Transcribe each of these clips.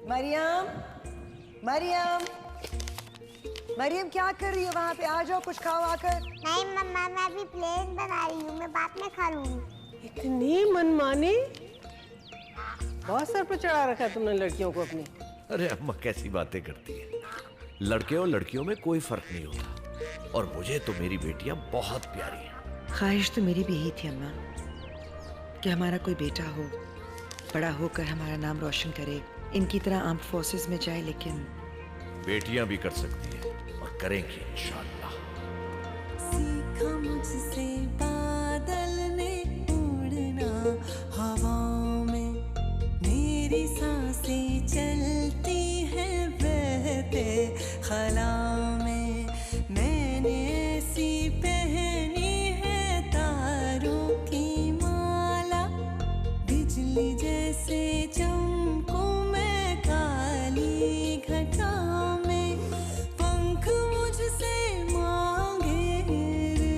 मरियम, मरियम, मरियम क्या कर रही हो वहाँ पे? आ जाओ, कुछ खाओ आकर। नहीं मम्मा, मैं अभी प्लेन बना रही हूँ, मैं बाद में खा लूंगी। इतनी मनमानी, बहुत सर पे चढ़ा रखा है तुमने लड़कियों को अपनी। अरे अम्मा कैसी बातें करती है। लड़के और लड़कियों में कोई फर्क नहीं होता, और मुझे तो मेरी बेटियां बहुत प्यारी हैं। ख्वाहिश तो मेरी भी यही थी अम्मा, कि हमारा कोई बेटा हो, बड़ा होकर हमारा नाम रोशन करे, इनकी तरह आर्म्ड फोर्सेस में जाए। लेकिन बेटियां भी कर सकती हैं और करेंगी इंशाअल्लाह। सीखा मुझसे बादल ने उड़ना हवाओं में, मेरी सांसें चलती हैं बहते खला में, मैंने ऐसी पहनी है तारों की माला, बिजली जैसे चमकूं मैं काली घटा में, पंख मुझसे मांगे रे,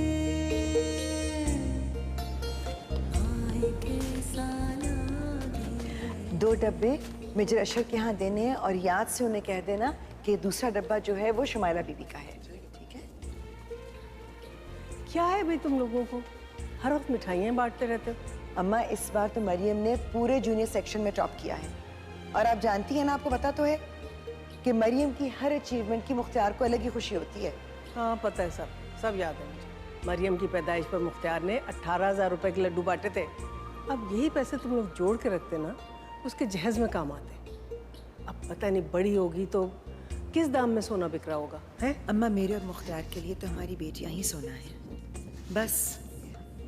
आए कैसा लागे। 2 डब्बे मेजर अशर के यहाँ देने हैं, और याद से उन्हें कह देना कि दूसरा डब्बा जो है वो शुमाइला बीबी का है। ठीक है? क्या है भाई तुम लोगों को, हर वक्त मिठाइयाँ बांटते रहते हो। अम्मा इस बार तो मरियम ने पूरे जूनियर सेक्शन में टॉप किया है, और आप जानती हैं ना, आपको पता तो है कि मरियम की हर अचीवमेंट की मुख्तियार को अलग ही खुशी होती है। हाँ पता है, सब याद है मुझे। मरियम की पैदाइश पर मुख्तियार ने 18,000 रुपए के लड्डू बांटे थे। अब यही पैसे तुम लोग जोड़ के रखते ना, उसके जहेज में काम आते। अब पता नहीं बड़ी होगी तो किस दाम में सोना बिक रहा होगा, है? अम्मा मेरे और मुख्तियार के लिए तो हमारी बेटियां ही सोना है। बस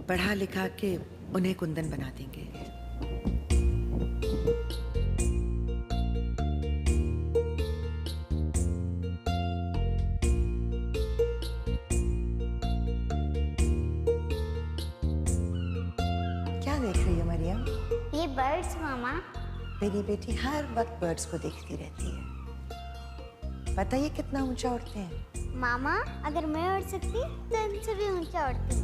पढ़ा लिखा के उन्हें कुंदन बना देंगे। क्या देख रही हो मरियम? ये बर्ड्स मामा। मेरी बेटी हर वक्त बर्ड्स को देखती रहती है। पता है ये कितना ऊंचा उड़ते हैं? मामा अगर मैं उड़ सकती तो इनसे भी ऊंचा उड़ती।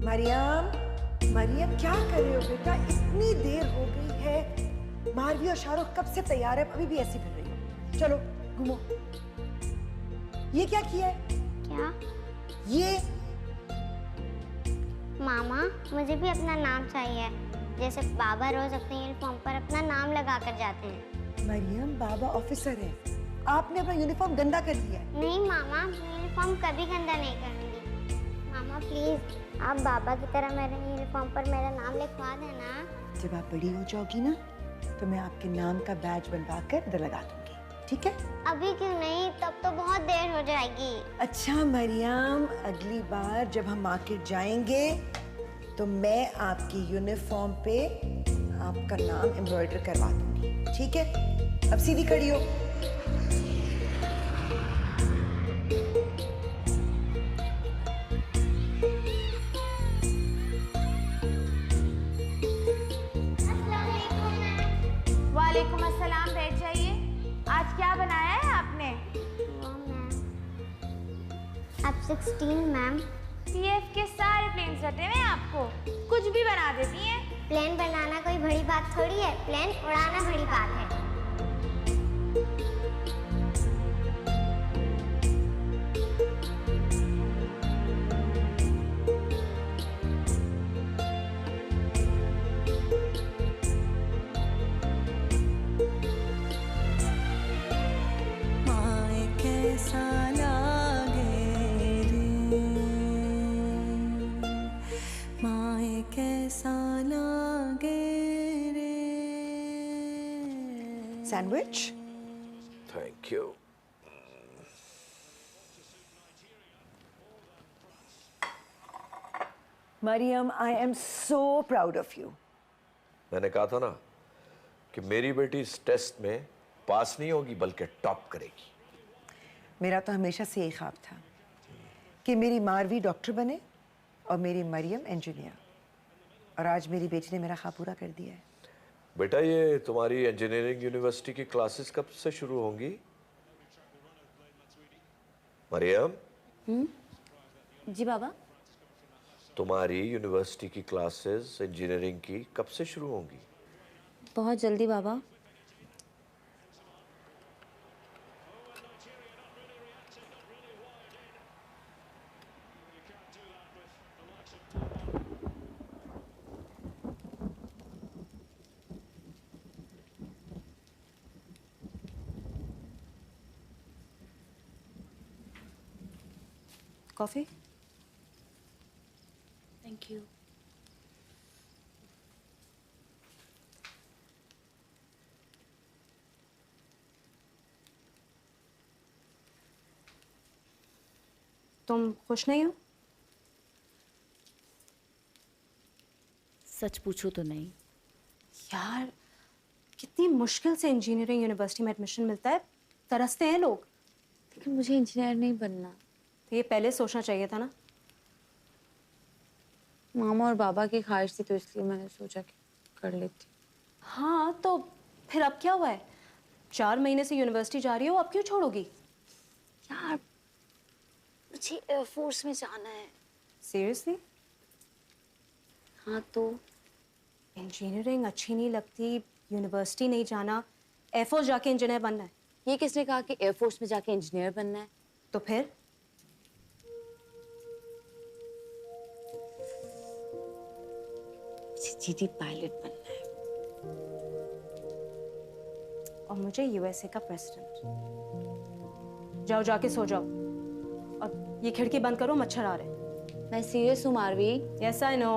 मरियम, मरियम क्या कर रहे हो बेटा? इतनी देर हो गई है। मारवी और शाहरुख कब से तैयार है, अभी भी ऐसी फिर रही हो। चलो घूमो। ये क्या किया है? क्या? ये मामा मुझे भी अपना नाम चाहिए, जैसे बाबा रोज अपने यूनिफॉर्म पर अपना नाम लगा कर जाते हैं। मरियम बाबा ऑफिसर है, आपने अपना यूनिफॉर्म गंदा कर दिया है। नहीं मामा, यूनिफॉर्म कभी गंदा नहीं करूंगी। मामा प्लीज आप बाबा की तरह मेरे यूनिफॉर्म पर मेरा नाम लिखवा देना। जब आप बड़ी हो जाओगी ना, तो मैं आपके नाम का बैज बनवा कर इधर लगा दूंगी, ठीक है? अभी क्यों नहीं, तब तो बहुत देर हो जाएगी। अच्छा मरियम, अगली बार जब हम मार्केट जाएंगे तो मैं आपकी यूनिफॉर्म पे आपका नाम एम्ब्रॉयडर करवा दूंगी, ठीक है? अब सीधी खड़ी हो। वालेकुम अस्सलाम, बैठ जाइए। आज क्या बनाया है आपने? वो मैम, आप 16 मैम। पीएफ के सारे प्लेन सटे हुए हैं, आपको कुछ भी बना देती हैं। प्लेन बनाना कोई बड़ी बात थोड़ी है, प्लेन उड़ाना बड़ी बात है। माए कैसा लागे रे, माए कैसा लागे रे। Sandwich? Thank you. Mariam, I am so proud of you. मैंने कहा था ना कि मेरी बेटी इस टेस्ट में पास नहीं होगी बल्कि टॉप करेगी। मेरा तो हमेशा से यही ख्वाब था कि मेरी मारवी डॉक्टर बने और मेरी मरियम इंजीनियर, और आज मेरी बेटी ने मेरा ख्वाब पूरा कर दिया है। बेटा ये तुम्हारी इंजीनियरिंग यूनिवर्सिटी की क्लासेस कब से शुरू होंगी? मरियम? जी बाबा। तुम्हारी यूनिवर्सिटी की क्लासेस इंजीनियरिंग की कब से शुरू होंगी? बहुत जल्दी बाबा। कॉफी? Thank you. तुम खुश नहीं हो? सच पूछो तो नहीं। यार कितनी मुश्किल से इंजीनियरिंग यूनिवर्सिटी में एडमिशन मिलता है, तरसते हैं लोग। लेकिन मुझे इंजीनियर नहीं बनना। तो ये पहले सोचना चाहिए था ना। मामा और बाबा की ख्वाहिश थी तो इसलिए मैंने सोचा कि कर लेती। हाँ तो फिर अब क्या हुआ है? 4 महीने से यूनिवर्सिटी जा रही हो, अब क्यों छोड़ोगी? यार मुझे एयरफोर्स में जाना है। सीरियसली? हाँ तो इंजीनियरिंग अच्छी नहीं लगती, यूनिवर्सिटी नहीं जाना, एयरफोर्स जाके इंजीनियर बनना है। ये किसने कहा कि एयरफोर्स में जाके इंजीनियर बनना है? तो फिर? मुझे जीटी पायलट बनना है। और मुझे यूएसए का प्रेसिडेंट। जाओ जाके सो जाओ और ये खिड़की बंद करो, मच्छर आ रहे हैं। मैं सीरियस हूँ मारवी। Yes I know.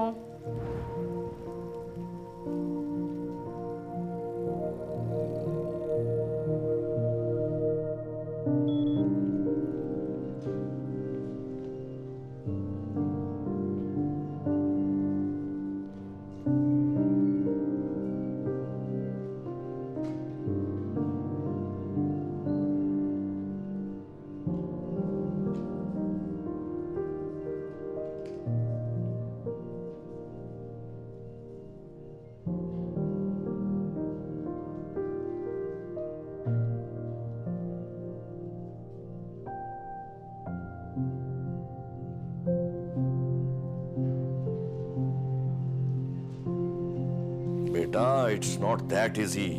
बेटा, it's not that easy.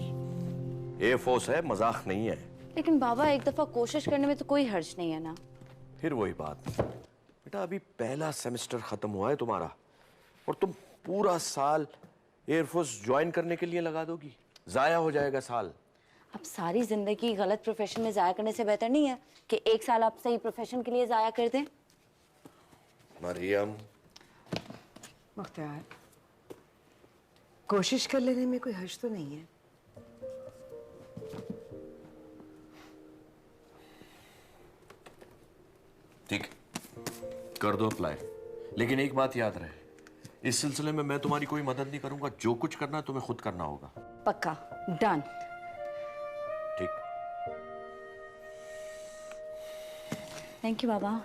Air force है, मजाक नहीं है। लेकिन बाबा एक दफा कोशिश करने में तो कोई हर्ज नहीं है ना। फिर वही बात बेटा, अभी पहला सेमेस्टर खत्म हुआ है तुम्हारा और तुम पूरा साल एयरफोर्स ज्वाइन करने के लिए लगा दोगी, जाया हो जाएगा साल। अब सारी जिंदगी गलत प्रोफेशन में जाया करने से बेहतर नहीं है कि एक साल आप सही प्रोफेशन के लिए जाया कर दें? मरियम, मुख्तार, कोशिश कर लेने में कोई हर्ज तो नहीं है। ठीक, कर दो अप्लाई, लेकिन एक बात याद रहे, इस सिलसिले में मैं तुम्हारी कोई मदद नहीं करूंगा। जो कुछ करना है तुम्हें खुद करना होगा। पक्का, डन। ठीक। थैंक यू बाबा।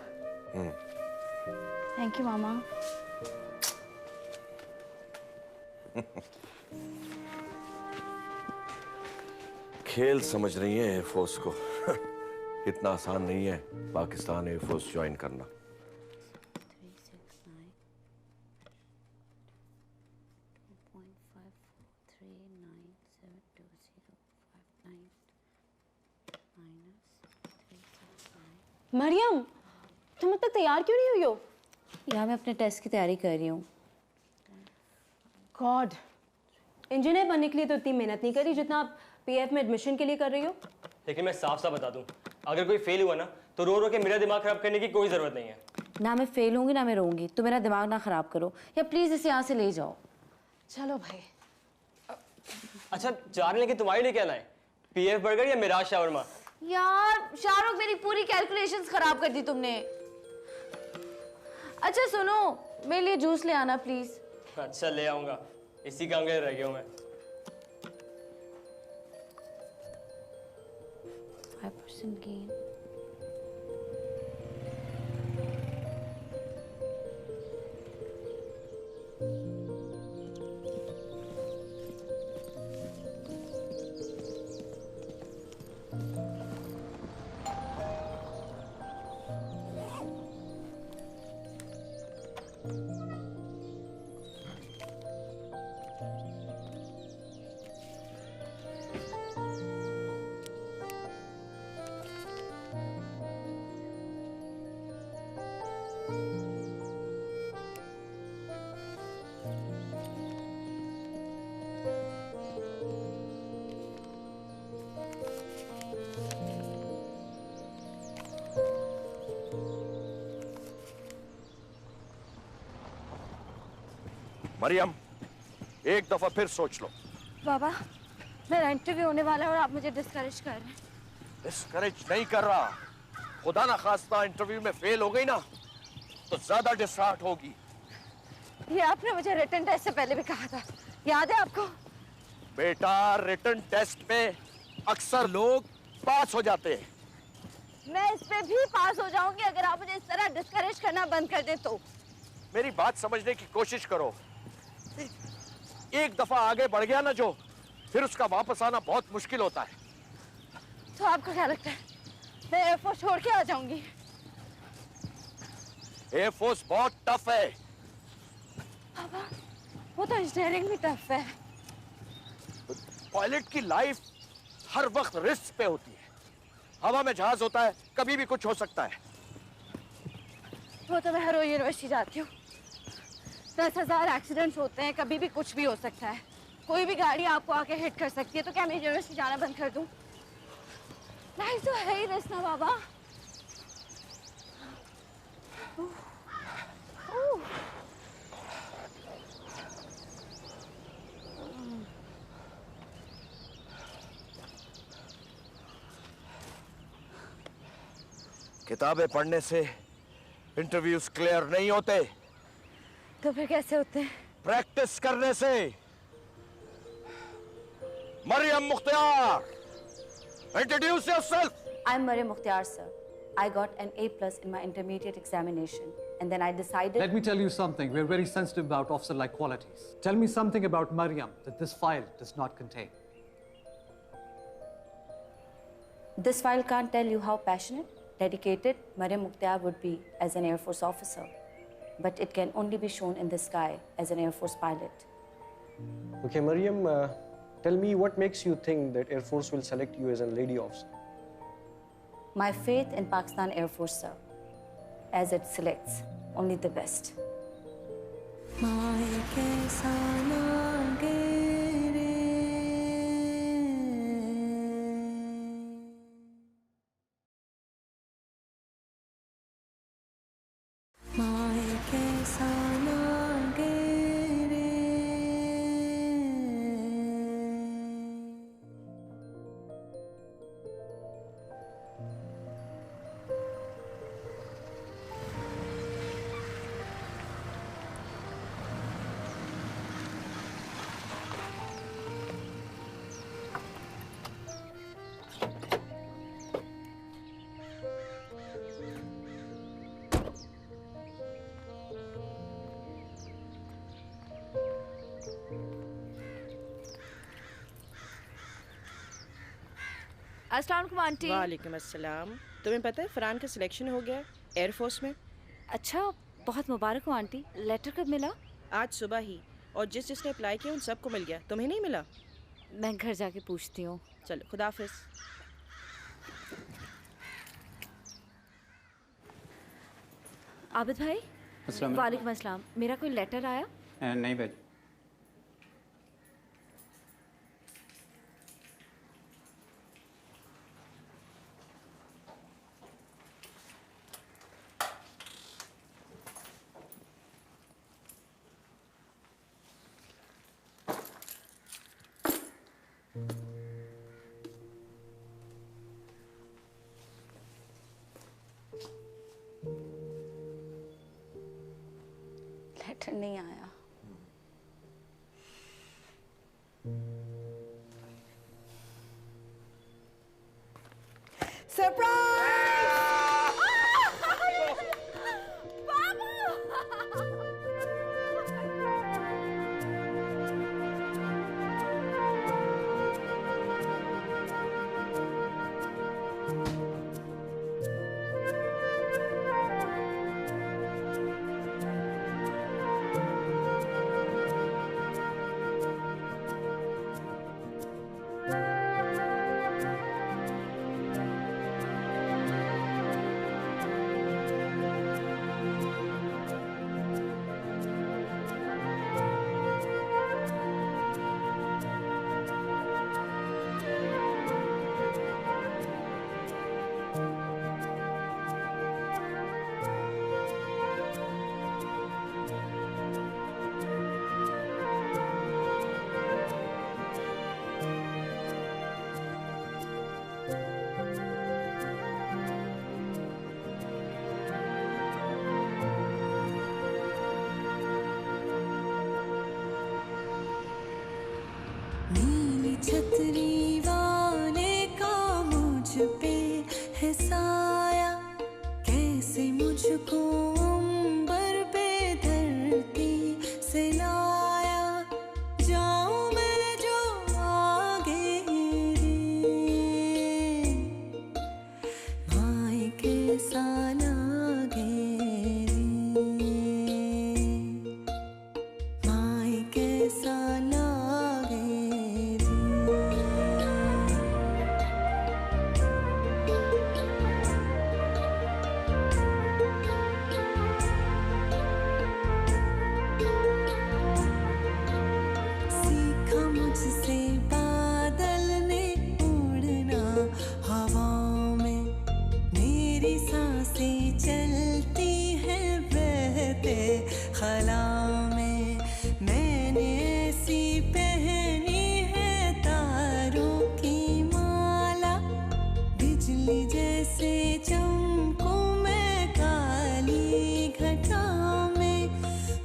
थैंक यू मामा। खेल समझ रही है एयरफोर्स को। इतना आसान नहीं है पाकिस्तान एयरफोर्स ज्वाइन करना। मरियम, तुम अब तक तैयार क्यों नहीं हुई हो? यार मैं अपने टेस्ट की तैयारी कर रही हूँ। गॉड, इंजीनियर बनने के लिए तो इतनी मेहनत नहीं करी जितना आप पीएफ में एडमिशन के लिए कर रही हो। लेकिन मैं साफ साफ बता दूं, अगर कोई फेल हुआ ना तो रो रो के मेरा दिमाग खराब करने की कोई जरूरत नहीं है। ना मैं फेल होंगी ना मैं रोऊंगी, तो मेरा दिमाग ना खराब करो, या प्लीज इसे यहाँ से ले जाओ। चलो भाई। अच्छा, जा रहे लेकिन तुम्हारे लिए क्या लाए? पीएफ बर्गर या मिराज शावरमा? यार शाहरुख, मेरी पूरी कैलकुलेशंस खराब कर दी तुमने। अच्छा सुनो, मेरे लिए जूस ले आना प्लीज। अच्छा ले आऊंगा, इसी काम के लिए रह गया हूं मैं। 5% gain। मरियम, एक दफा फिर सोच लो। बाबा, मेरा इंटरव्यू होने वाला है और आप मुझे डिस्करेज कर रहे हैं। डिस्करेज नहीं कर रहा, खुदा ना खास्ता इंटरव्यू में फेल हो गई ना तो ज्यादा डिस्हार्ट होगी। ये आपने मुझे रिटन टेस्ट से पहले भी कहा था, याद है आपको? बेटा, रिटन टेस्ट में अक्सर लोग पास हो जाते हैं। मैं इस पे भी पास हो जाऊंगी अगर आप मुझे इस तरह डिस्करेज करना बंद कर दें तो। मेरी बात समझने की कोशिश करो। एक दफा आगे बढ़ गया ना जो, फिर उसका वापस आना बहुत मुश्किल होता है। तो आपको क्या लगता है मैं एयरफोर्स छोड़ के आ जाऊंगी? एयरफोर्स बहुत टफ है। पापा, वो तो इंजीनियरिंग भी टफ है। पायलट की लाइफ हर वक्त रिस्क पे होती है। हवा में जहाज होता है, कभी भी कुछ हो सकता है। वो तो मैं हर रोज यूनिवर्सिटी जाती हूँ, 10,000 एक्सीडेंट्स होते हैं, कभी भी कुछ भी हो सकता है। कोई भी गाड़ी आपको आके हिट कर सकती है, तो क्या मैं यूनिवर्सिटी जाना बंद कर दूँ? लाइफ तो है ही रिस्क ना बाबा। किताबें पढ़ने से इंटरव्यूज क्लियर नहीं होते। तो फिर कैसे होते हैं? प्रैक्टिस करने से। Mariam Mukhtiar, introduce yourself. I'm Mariam Mukhtiar, sir. I got an A+ in my intermediate examination, and then I decided. Let me tell you something. We're very sensitive about officer-like qualities. Tell me something about Mariam that this file does not contain. This file can't tell you how passionate, dedicated Mariam Mukhtiar would be as an Air Force officer, but it can only be shown in the sky as an Air Force pilot. Okay, Mariam, tell me what makes you think that Air Force will select you as a lady officer? My faith in Pakistan Air Force, sir, as it selects only the best. माए कैसा लागे रे, माए कैसा लागे रे, अस्सलाम वालेकुम आंटी। वालेकुम अस्सलाम। तुम्हें पता है फरहान का सिलेक्शन हो गया एयरफोर्स में। अच्छा, बहुत मुबारक हो आंटी। लेटर कब मिला? आज सुबह ही, और जिसने अप्लाई किया उन सबको मिल गया। तुम्हें नहीं मिला? मैं घर जाके पूछती हूँ। चलो, खुदाफिज। आबिद भाई। वालेकुम अस्सलाम। मेरा कोई लेटर आया? नहीं भेज। लेटर नहीं आया। छतरी वाले का मुझ पे है साया, कैसे मुझको अंबर पे धरती से लाया, जाऊं मैं जो आगे रे, माए कैसा लागे रे, माए कैसा लागे रे। सीखा मुझसे बादल ने उड़ना हवाओं में, मेरी सांसें चलती हैं बहते खला में, मैंने ऐसी पहनी है तारों की माला, बिजली जैसे चमकूं मैं काली घटा में,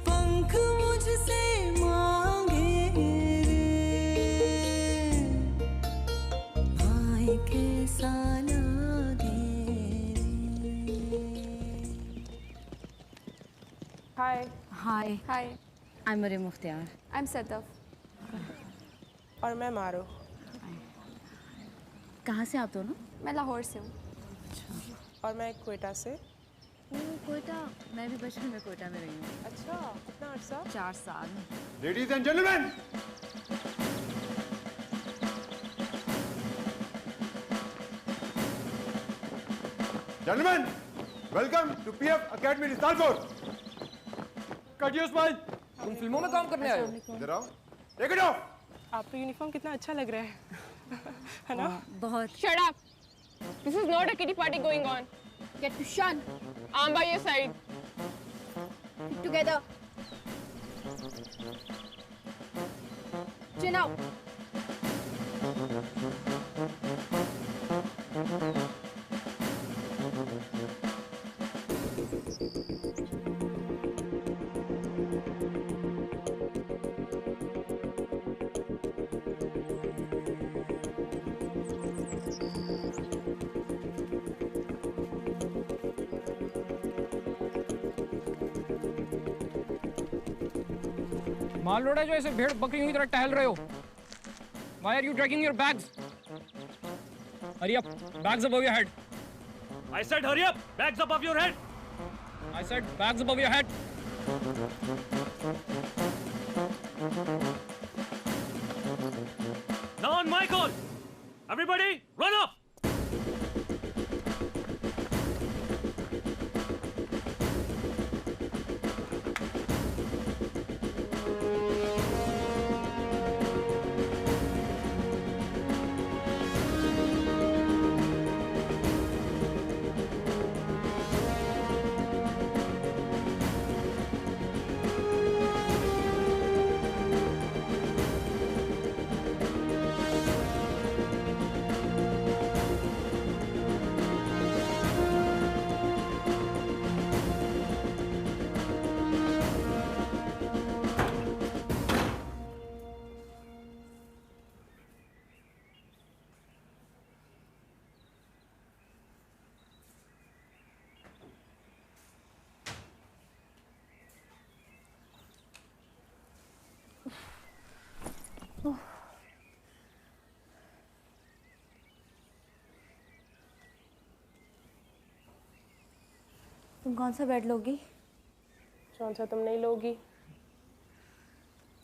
पंख मुझसे मांगे रे, माए कैसा लागे हाय हाय हाय, I am Mariam Mukhtiar. I am Sadaf. और मैं मारो। कहाँ से आप दोनों? मैं लाहौर से हूँ। और मैं क्वेटा से। कोयटा, मैं भी बचपन में कोयटा में रही हूँ। अच्छा, कितना अर्सा? 4 साल। Ladies and gentlemen, welcome to PF Academy Ristalpur. Cut your smile. तुम फिल्मों में काम करने आए हो? इधर आओ, take it off. आपका यूनिफॉर्म कितना अच्छा लग रहा है, है ना? बहुत। Shut up. This is not a kiddie party going on. Get to shun. Arm by your side. Get together. Chin out. माल लोड़ा जो ऐसे भेड़ बकरियों की तरह टहल रहे हो। Why are you dragging your bags? Hurry up, bags above your head. I said hurry up, bags above your head. I said bags above your head. Now on my call. Everybody, run up. तुम कौन सा bed लोगी? कौन सा तुम नहीं लोगी?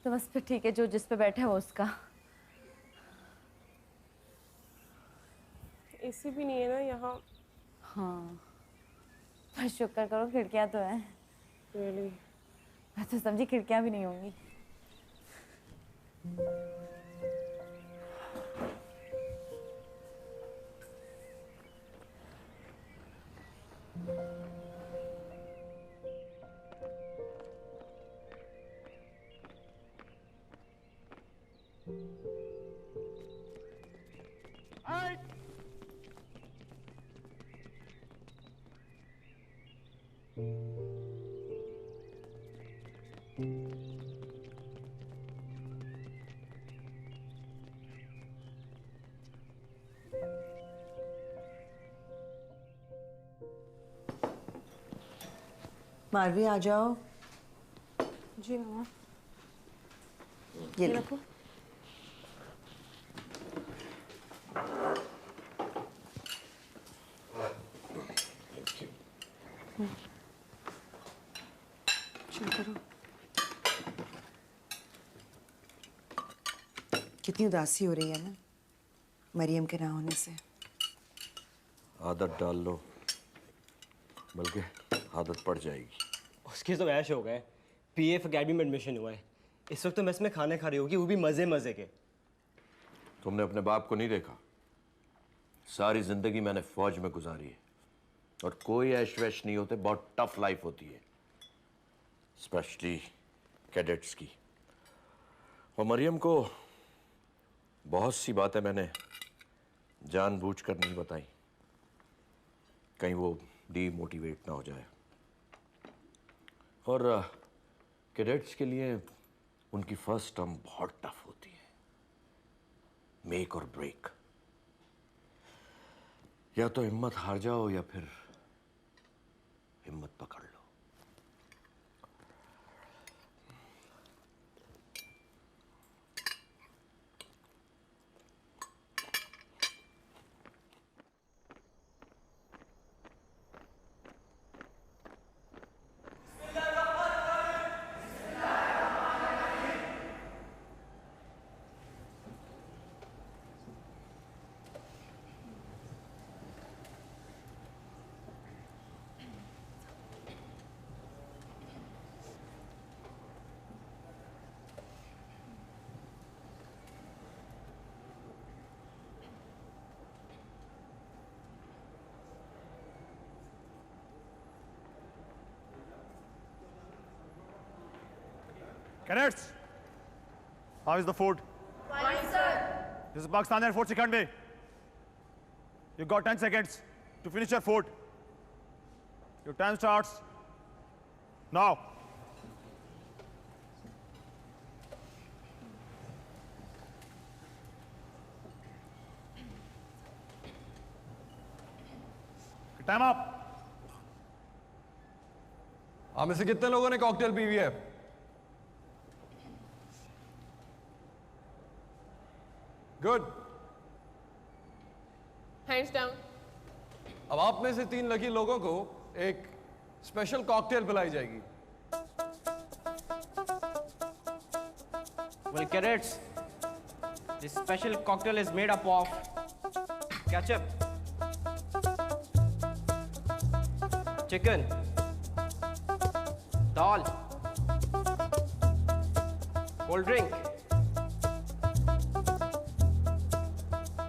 तो बस फिर ठीक है, जो जिस पे बैठा है वो उसका। एसी भी नहीं है ना यहाँ। हाँ, पर शुक्र करो खिड़कियाँ तो हैं। Really? मैं तो समझी खिड़कियाँ भी नहीं होंगी। मारवी आ जाओ। जी मामा। ये लो। रखो। शुरू करो। कितनी उदासी हो रही है ना मरियम के ना होने से। आदत डाल लो, बल्कि आदत पड़ जाएगी। उसके तो ऐश हो गए, पीएफ अकेडमी में एडमिशन हुआ है, इस वक्त तो मेस में खाने खा रही होगी, वो भी मजे मजे के। तुमने अपने बाप को नहीं देखा? सारी जिंदगी मैंने फौज में गुजारी है और कोई ऐश वैश नहीं होते, बहुत टफ लाइफ होती है, स्पेशली कैडेट्स की। और मरियम को बहुत सी बातें मैंने जानबूझकर नहीं बताई, कहीं वो डीमोटिवेट ना हो जाए। और कैडेट्स के लिए उनकी फर्स्ट टर्म बहुत टफ होती है, मेक और ब्रेक। या तो हिम्मत हार जाओ या फिर हिम्मत पकड़ लो। Cadets, how is the food? Fine, sir. This is Pakistan Air Force Second Bay. You got 10 seconds to finish your food. Your time starts now. Time up. आप में से कितने लोगों ने कॉकटेल पी हुई है? गुड। Hands down. अब आप में से 3 लकी लोगों को एक स्पेशल कॉकटेल पिलाई जाएगी। Well, cadets, this special cocktail is made up of ketchup, chicken, dal, cold drink,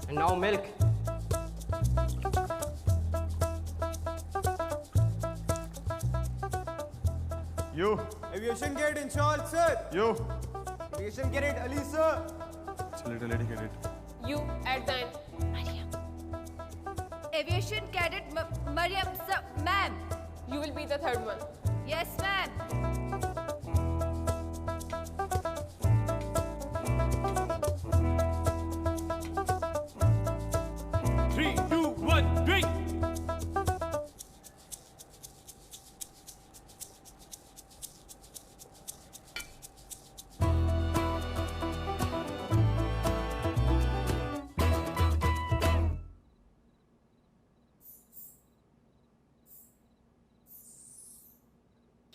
and now milk. You. Aviation cadet Inshal, sir. You. Aviation cadet Ali, sir. Lady cadet. You at the end. Aviation cadet Mariam, sir, ma'am. You will be the third one. Yes, ma'am.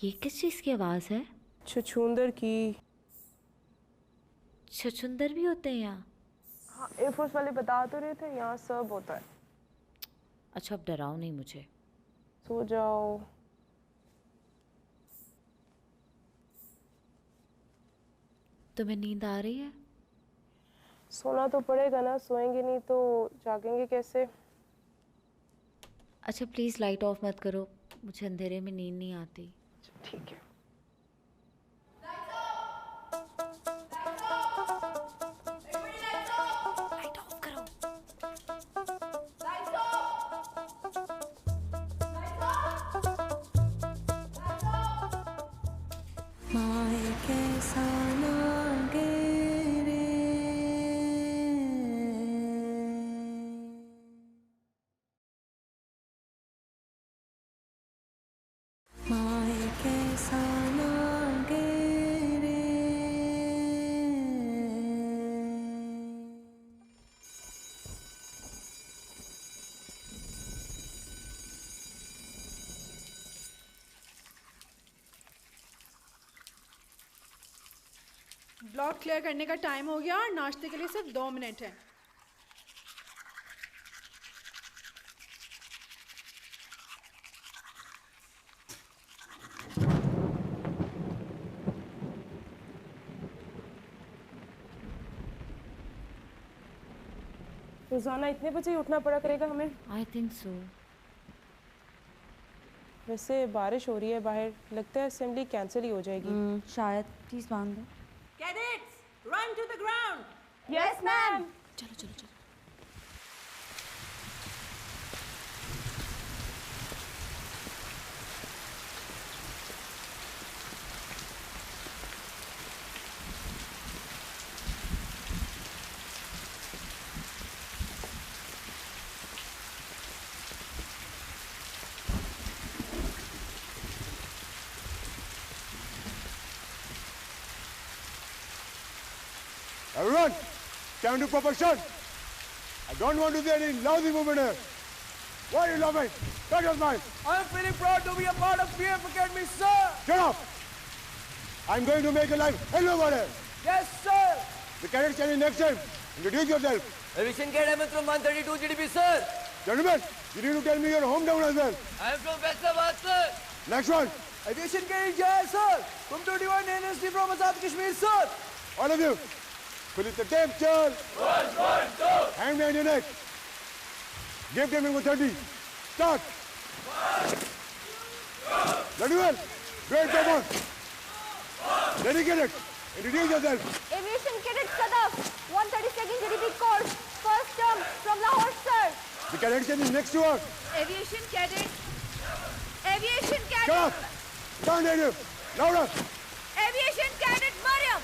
ये किस चीज की आवाज है? छछूंदर की। छछूंदर भी होते हैं यहाँ? हाँ, एयरफोर्स वाले बता तो रहे थे यहाँ सब होता है। अच्छा, अब डराओ नहीं मुझे। सो जाओ। तुम्हें नींद आ रही है? सोना तो पड़ेगा ना, सोएंगे नहीं तो जागेंगे कैसे? अच्छा प्लीज लाइट ऑफ मत करो, मुझे अंधेरे में नींद नहीं आती। ठीक है। लाइट ऑफ करो। माए कैसा लागे रे, माए ब्लॉक क्लियर करने का टाइम हो गया और नाश्ते के लिए सिर्फ 2 मिनट है। रोजाना इतने बजे ही उठना पड़ा करेगा हमें? I think so. वैसे बारिश हो रही है बाहर, लगता है असेंबली कैंसिल ही हो जाएगी। शायद। प्लीज बांध दो। Cadets, run to the ground. Yes, ma'am. चलो चलो चलो। Everyone, stand to proportion. I don't want to see any lousy movement here. Why are you laughing? Shut your mind. I'm feeling proud to be a part of PF Academy, sir. Shut up. I'm going to make your life hell over here. Yes, sir. The cadets can in next time. Introduce yourself. Aviation Academy from 132 GDP, sir. Gentlemen, you need to tell me your hometown as well. I am from Faisalabad, sir. Next one. Aviation Academy, yes, sir. From 21 NSD from Azad Kashmir, sir. All of you. Fill it the tape, Charles. 1, 1, 2. Hand behind your neck. Give them for 30. Start. 1, 2. Gentlemen, great performance. Dedicated. Introduce yourself. Aviation Cadet Sadaf, 132nd GDP course, first term from Lahore, sir. The cadet is next to us. Aviation Cadet. Aviation Cadet. Shut up. Stand there. Louder. Aviation Cadet Mariam,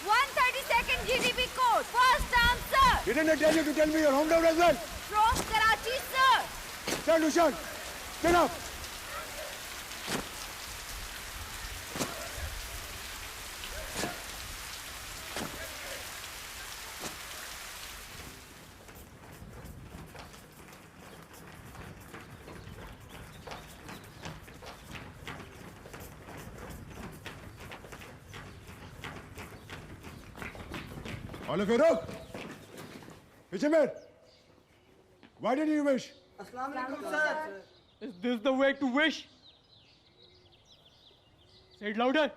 132nd GDP course, first term, sir. Didn't I tell you to tell me your hometown as well? From Karachi, sir. Stand, Lushan. Stand up. All of you look. Fisherman, why did you wish? Assalamualaikum, sir. Is this the way to wish? Say it louder.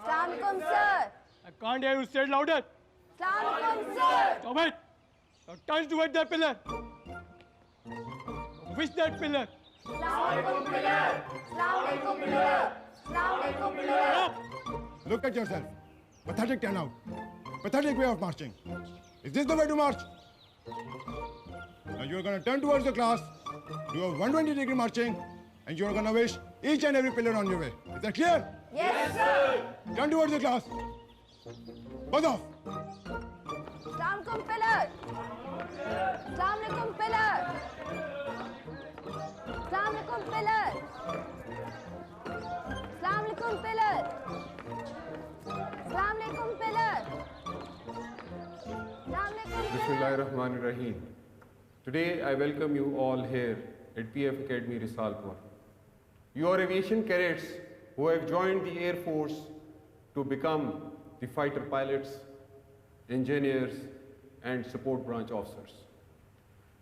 Assalamualaikum, sir. I can't hear you. Say it louder. Assalamualaikum, sir. Stop it. Now turn towards that pillar. Wish that pillar. Assalamualaikum, pillar. Assalamualaikum, pillar. Assalamualaikum, pillar. Look at yourself. Pathetic turnout. Pathetic way of marching. Is this the way to march? Now you're going to turn towards the class, do a 120-degree marching, and you're going to wish each and every pillar on your way. Is that clear? Yes, sir. Turn towards the class. Buzz off. Assalamualaikum, pillar. Assalamualaikum, pillar. Assalamualaikum, pillar. Assalamualaikum, pillar. Assalamualaikum, pillar. Bismillahirrahmanirrahim. Today I welcome you all here at PF Academy Risalpur. You are aviation cadets who have joined the Air Force to become the fighter pilots, engineers and support branch officers.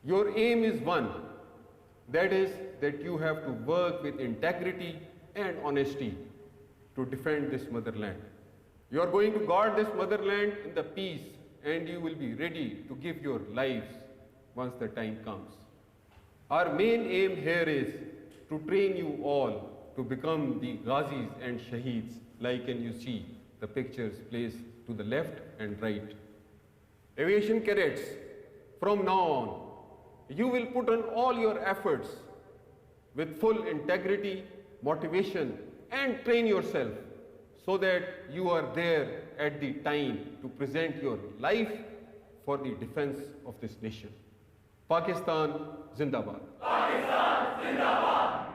Your aim is one, that is that you have to work with integrity and honesty to defend this motherland. You are going to guard this motherland in the peace, and you will be ready to give your lives once the time comes. Our main aim here is to train you all to become the Ghazis and Shaheeds, like and you see the pictures placed to the left and right. Aviation cadets, from now on, you will put on all your efforts with full integrity, motivation, and train yourself so that you are there at the time to present your life for the defense of this nation. Pakistan Zindabad. Pakistan Zindabad.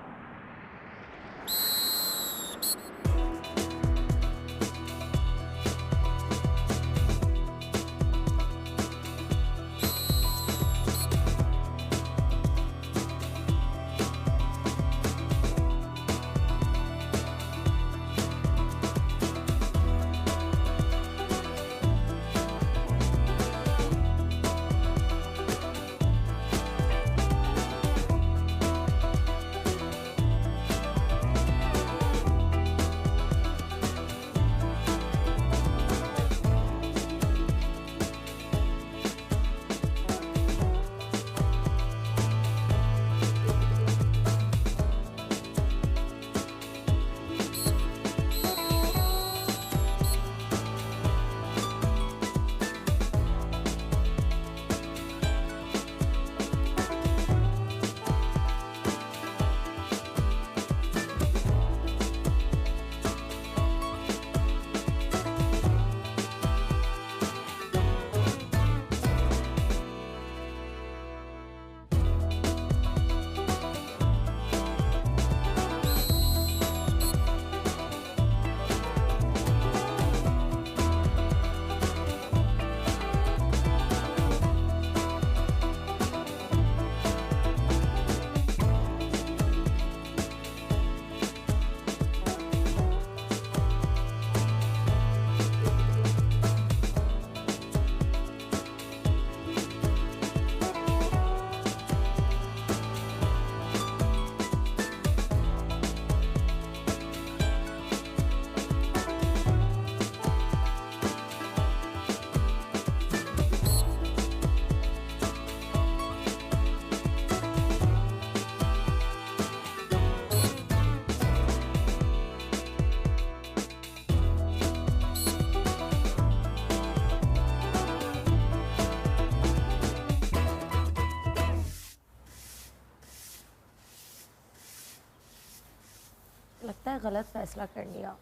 है गलत फैसला कर लिया।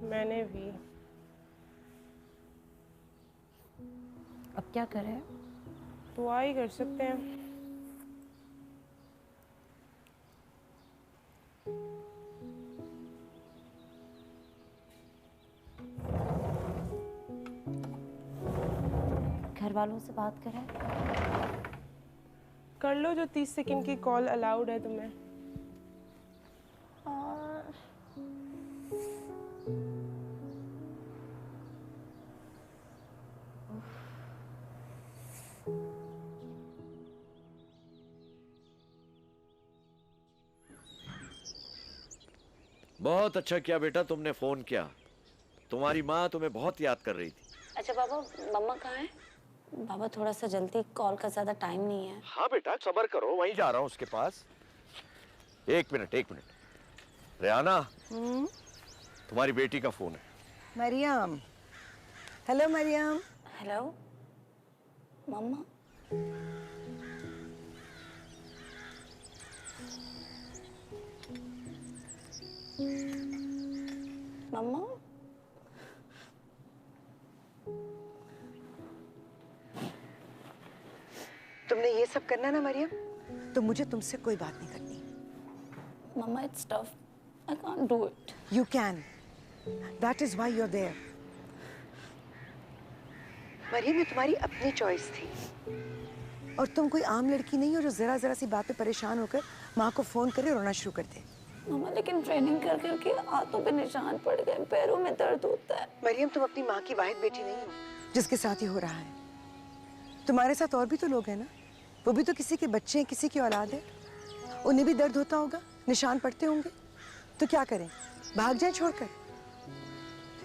मैंने भी। अब क्या करें? दुआ ही कर सकते हैं। घर वालों से बात करें? कर लो, जो 30 सेकंड की कॉल अलाउड है तुम्हें। बहुत अच्छा किया बेटा तुमने फोन किया। तुम्हारी माँ तुम्हें बहुत याद कर रही थी। अच्छा पापा, मम्मा कहाँ है? बाबा थोड़ा सा जल्दी, कॉल का ज्यादा टाइम नहीं है। हाँ बेटा सब्र करो, वहीं जा रहा हूँ उसके पास। एक मिनट। रेहाना, तुम्हारी बेटी का फोन है। मरियम। हेलो मरियम। हेलो मम्मा। मम्मा। तुमने ये सब करना ना मरियम, तो मुझे तुमसे कोई बात नहीं करनी। मम्मा, it's tough. I can't do it. You can. That is why you're there. Maryam, ये तुम्हारी अपनी चॉइस थी और तुम कोई आम लड़की नहीं हो जो जरा सी बात पे परेशान होकर माँ को फोन करे और रोना शुरू कर दे। मम्मा, लेकिन ट्रेनिंग कर करके हाथों पे निशान पड़ गए, पैरों में दर्द होता है। मरियम, तुम अपनी माँ की वाहिद बेटी नहीं हो जिसके साथ ही हो रहा है। तुम्हारे साथ और भी तो लोग हैं ना, वो भी तो किसी के बच्चे हैं, किसी की औलाद है। उन्हें भी दर्द होता होगा, निशान पड़ते होंगे। तो क्या करें, भाग जाए छोड़कर?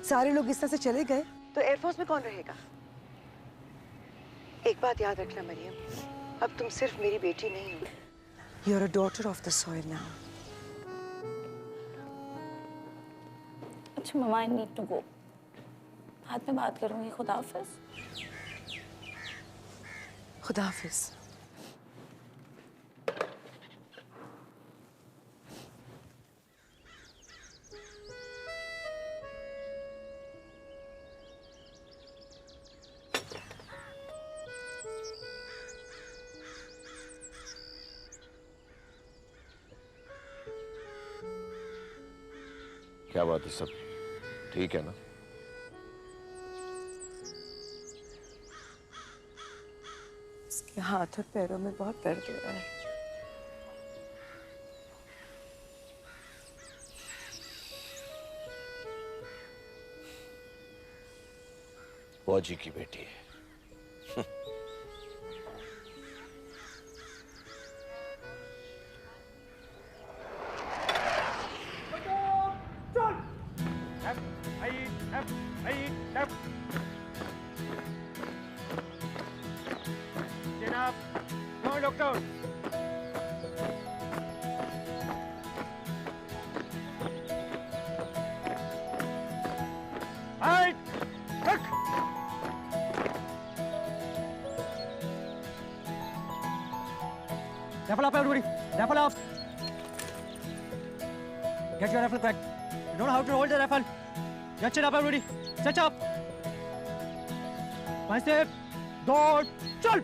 सारे लोग इस तरह से चले गए तो एयरफोर्स में कौन रहेगा? एक बात याद रखना मरियम, अब तुम सिर्फ मेरी बेटी नहीं हो, you are a daughter of the soil now. अच्छा mamma, I need to go. बाद में बात करूंगी। खुदा हाफिज। खुदा हाफिज। क्या बात है, सब ठीक है ना? इसके हाथ और पैरों में बहुत दर्द हो रहा है। फौजी की बेटी है। Rifle up, everybody! Rifle up! Get your rifle cracked. You don't know how to hold the rifle. Get it up, everybody! Set up! 1 step, 2, chal!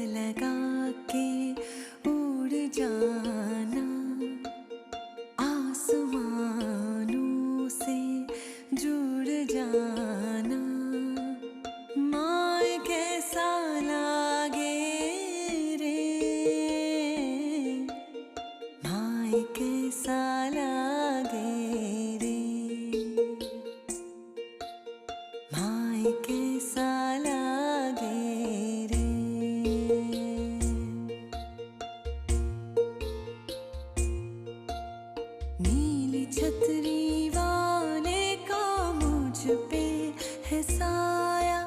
लगा के उड़ जाना, आसमानों से जुड़ जाना, माए कैसा लागे रे, माए कैसा लागे रे, माए कैसा लागे रे। नीली छतरी वाले का मुझ पे है साया,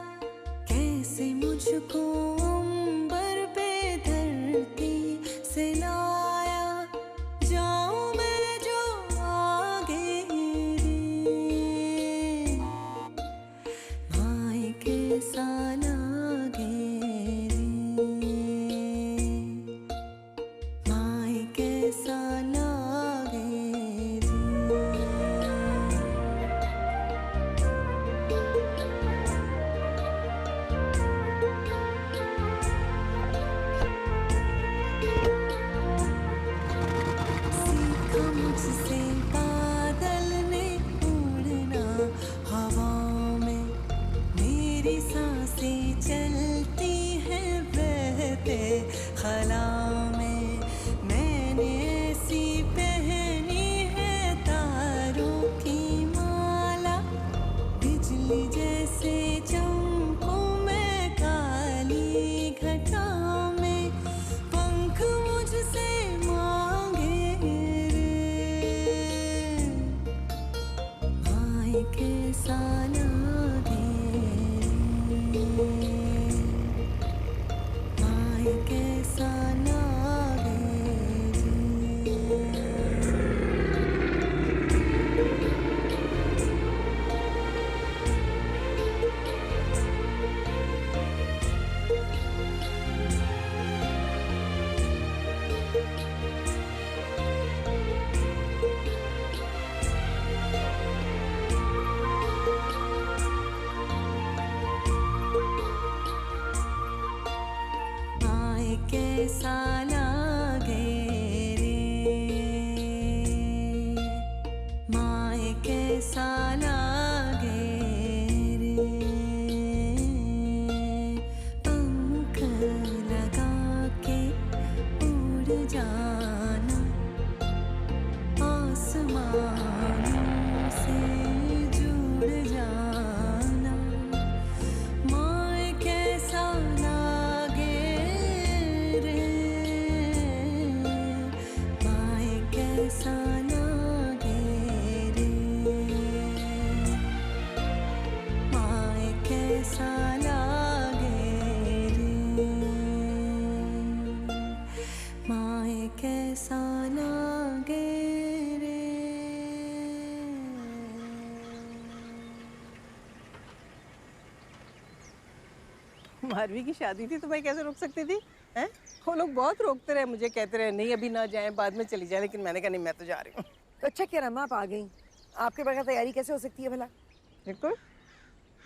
कैसे मुझको अंबर पे धरती से लाया, जाऊं मैं जो आगे रे, माए कैसा लागे रे, माए कैसा लागे रे। सीखा मुझसे बादल ने उड़ना हवा में, मेरी सांसें चलती हैं बहते खला में, मैंने ऐसी पहनी है तारों की माला, बिजली जैसे चमकूं मैं काली घटा में, पंख मुझसे मांगे रे, माए कैसा लागे रे, माए कैसा लागे रे। माए कैसा लागे रे, माए कैसा लागे रे, पंख लगा के उड़ जाना, आसमानों से जुड़ जाना, माए कैसा लागे रे, माए कैसा लागे रे, माए कैसा लागे रे, माए कैसा लागे रे। मारवी की शादी थी तो मैं कैसे रोक सकती थी? हैं? वो लोग बहुत रोकते रहे, मुझे कहते रहे नहीं अभी ना जाएं, बाद में चली जाए, लेकिन मैंने कहा नहीं मैं तो जा रही हूँ। तो अच्छा किया रमा, आप आ गई। आपके बगैर तैयारी कैसे हो सकती है भला? बिल्कुल।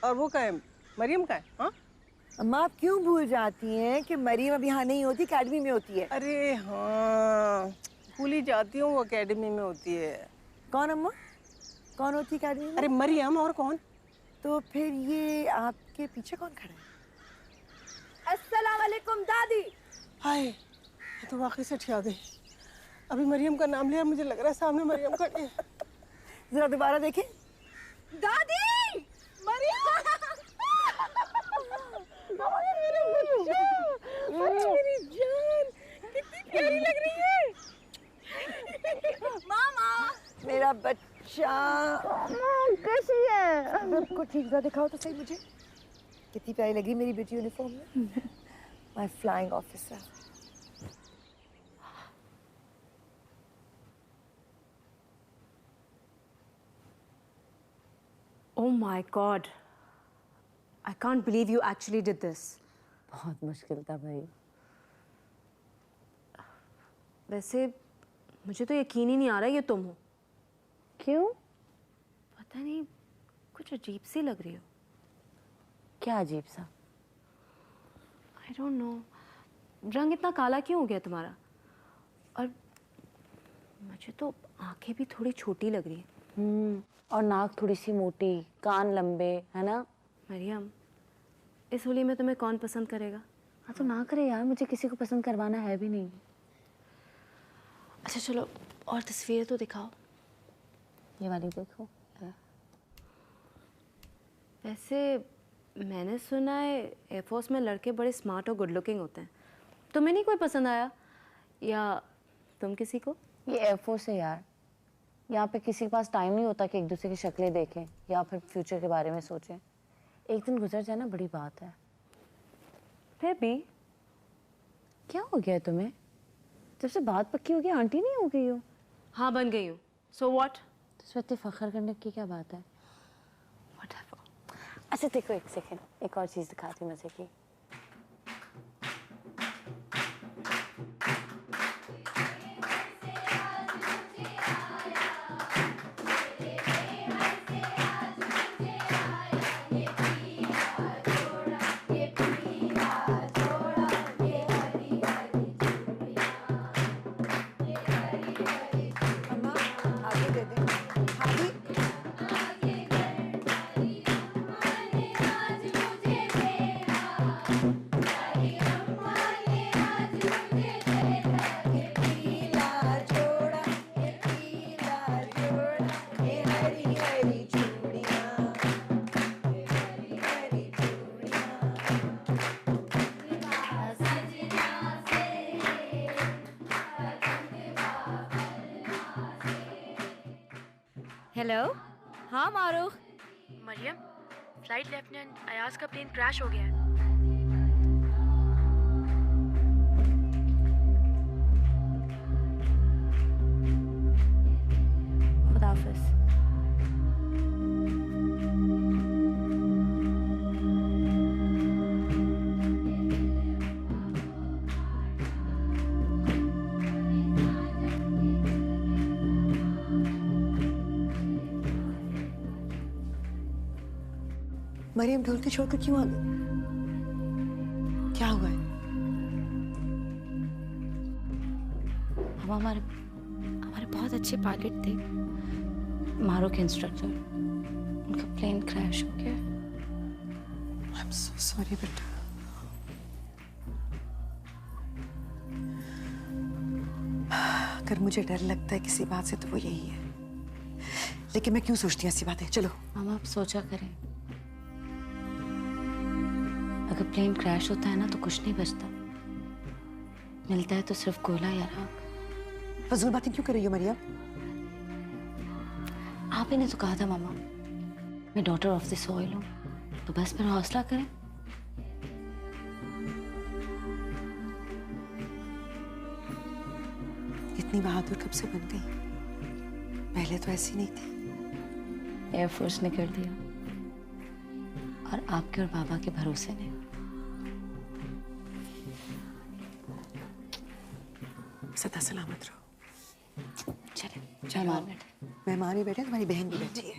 और वो का है, मरियम का है? हाँ? अम्मा आप क्यों भूल जाती हैं कि मरियम अब यहाँ नहीं होती, अकेडमी में होती है। अरे हाँ, भूल ही जाती हूँ, वो अकेडमी में होती है। कौन अम्मा? कौन होती है अकेडमी में? अरे मरियम, और कौन? तो फिर ये आपके पीछे कौन खड़ा है? अस्सलाम वालेकुम दादी। हाय, ये तो वाकई से ठिया गई। अभी मरियम का नाम लिया, मुझे लग रहा है सामने मरियम खड़ी है। जरा दोबारा देखें। दादी, मरियम। मेरी जान, कितनी प्यारी लग रही है। मामा, मेरा बच्चा कैसी है? सबको ठीक सा दिखाओ तो सही मुझे, कितनी प्यारी लगी मेरी बेटी यूनिफॉर्म में। My flying officer. Oh my God. I can't believe you actually did this. बहुत मुश्किल था भाई। वैसे मुझे तो यकीन ही नहीं आ रहा ये तुम हो। क्यों? पता नहीं, कुछ अजीब सी लग रही हो। क्या अजीब सा? I आई डोंट नो, रंग इतना काला क्यों हो गया तुम्हारा? और मुझे तो आंखें भी थोड़ी छोटी लग रही है। और नाक थोड़ी सी मोटी, कान लंबे, है ना? मरियम, इस होली में तुम्हें कौन पसंद करेगा? हाँ तो ना करे यार, मुझे किसी को पसंद करवाना है भी नहीं। अच्छा चलो, और तस्वीरें तो दिखाओ। ये वाली देखो। वैसे मैंने सुना है एयरफोर्स में लड़के बड़े स्मार्ट और गुड लुकिंग होते हैं। तुम्हें नहीं कोई पसंद आया? या तुम किसी को? ये एयरफोर्स है यार, यहाँ पे किसी के पास टाइम नहीं होता कि एक दूसरे की शक्लें देखें या फिर फ्यूचर के बारे में सोचें। एक दिन गुजर जाए ना, बड़ी बात है। फिर भी क्या हो गया तुम्हें? जब से बात पक्की हो गई, आंटी नहीं हो गई हो? हाँ बन गई हूँ। So what? तो इतने फख्र करने की क्या बात है? अच्छा देखो, एक सेकेंड, एक और चीज़ दिखाती हूँ मजे की। हेलो। हाँ मारूख। मरियम, फ्लाइट लेफ्टिनेंट अयाज का प्लेन क्रैश हो गया है। खुदाफिज। मरियम ढोल के छोड़कर क्यों आ गई? क्या हुआ है? हम हमारे बहुत अच्छे पायलट थे, मारो के इंस्ट्रक्टर, उनका प्लेन क्रैश हो गया। आई एम सो सॉरी बेटा। अगर मुझे डर लगता है किसी बात से तो वो यही है, लेकिन मैं क्यों सोचती हूँ ऐसी बातें? चलो मामा, आप सोचा करें, अगर प्लेन क्रैश होता है ना तो कुछ नहीं बचता, मिलता है तो सिर्फ कोयला या राख। फजूल बातें क्यों कर रही हो मरियम? आप ही ने तो कहा था मामा, मैं डॉटर ऑफ द सॉइल हूँ, तो बस फिर हौसला करें। इतनी बहादुर कब से बन गई? पहले तो ऐसी नहीं थी। एयरफोर्स ने कर दिया, और आपके और बाबा के भरोसे ने। सदा सलामत रहो। चले, मेहमान बैठे। मेहमान ही बैठे, तुम्हारी बहन भी बैठी है।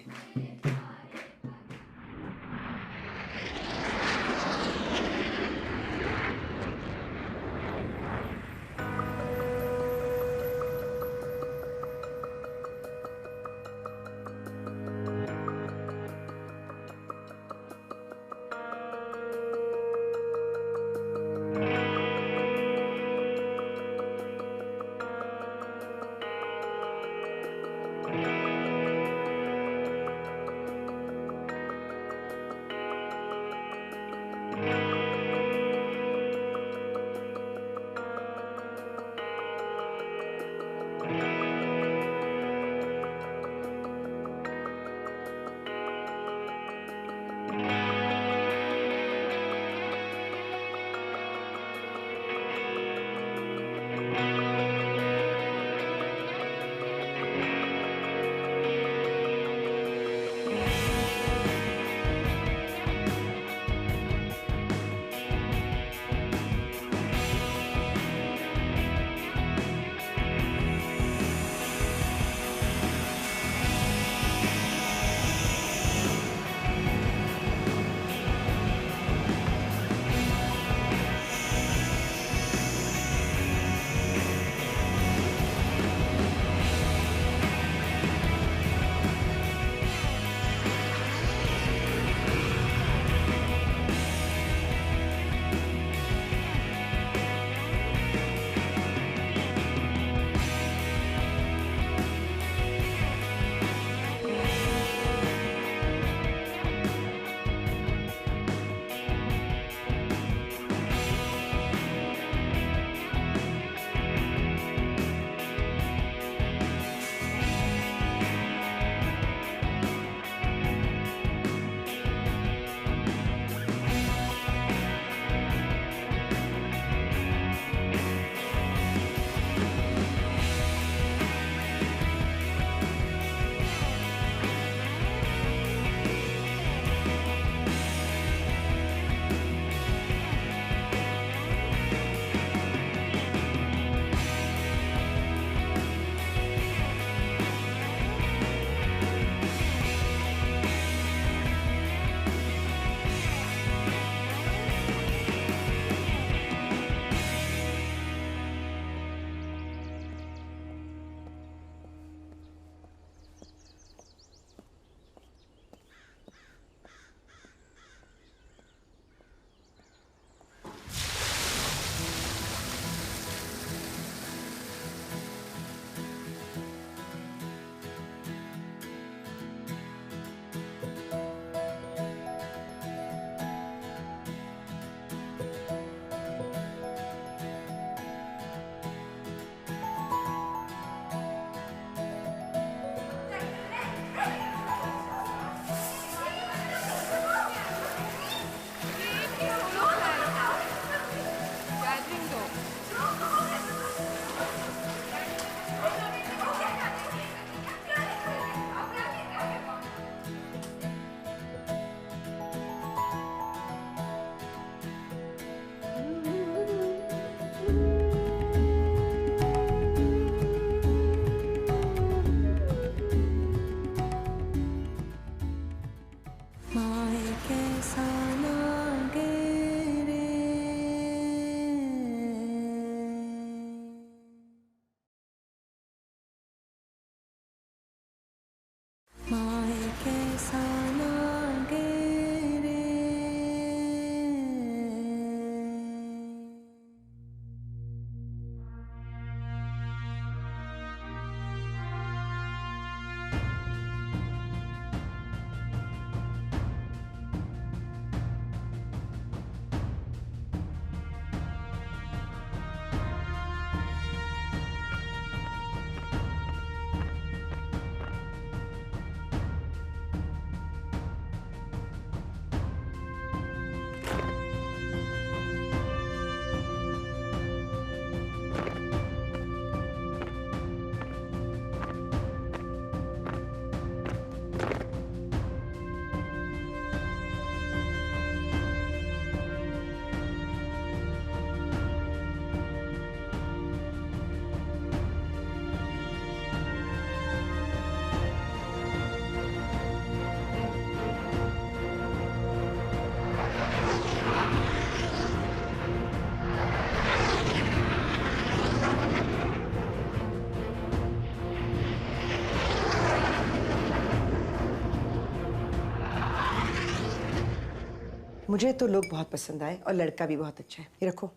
मुझे तो लोग बहुत पसंद आए और लड़का भी बहुत अच्छा है। ये रखो।